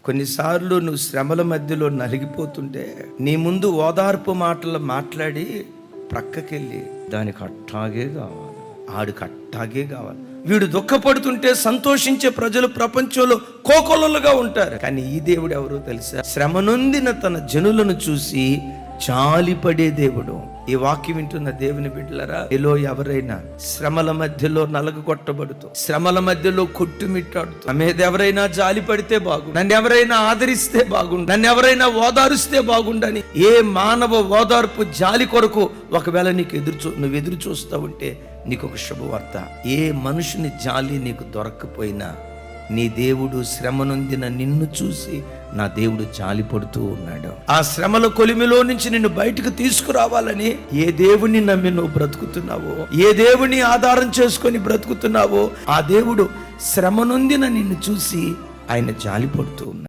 కొన్నిసార్లు నువ్వు శ్రమల మధ్యలో నలిగిపోతుంటే నీ ముందు ఓదార్పు మాటలు మాట్లాడి ప్రక్కకెళ్ళి దానికి అట్టాగే కావాలి, ఆడికి అట్టాగే కావాలి. వీడు దుఃఖపడుతుంటే సంతోషించే ప్రజలు ప్రపంచంలో కోకొల్లలుగా ఉంటారు. కానీ ఈ దేవుడు ఎవరో తెలుసా? శ్రమ నొందిన తన జనులను చూసి జాలిపడే దేవుడు. ఈ వాక్యం వింటున్న దేవుని బిడ్డలారా, మీలో ఎవరైనా శ్రమల మధ్యలో నలగొట్టబడుతూ, శ్రమల మధ్యలో కొట్టుమిట్టాడుతూ, నా మీద ఎవరైనా జాలి పడితే బాగుండు, నన్ను ఎవరైనా ఆదరిస్తే బాగుండు, నన్ను ఎవరైనా ఓదారుస్తే బాగుండని ఏ మానవ ఓదార్పు జాలి కొరకు ఒకవేళ నువ్వు ఎదురు చూస్తూ ఉంటే నీకు ఒక శుభవార్త. ఏ మనుషుని జాలి నీకు దొరక్కపోయినా నీ దేవుడు శ్రమ నొందిన నిన్ను చూసి నా దేవుడు జాలి పడుతూ ఉన్నాడు. ఆ శ్రమల కొలిమిలో నుంచి నిన్ను బయటకు తీసుకురావాలని ఏ దేవుని నమ్మి నువ్వు బ్రతుకుతున్నావో, ఏ దేవుని ఆధారం చేసుకొని బ్రతుకుతున్నావో, ఆ దేవుడు శ్రమ నొందిన నిన్ను చూసి ఆయన జాలి పడుతూ ఉన్నాడు.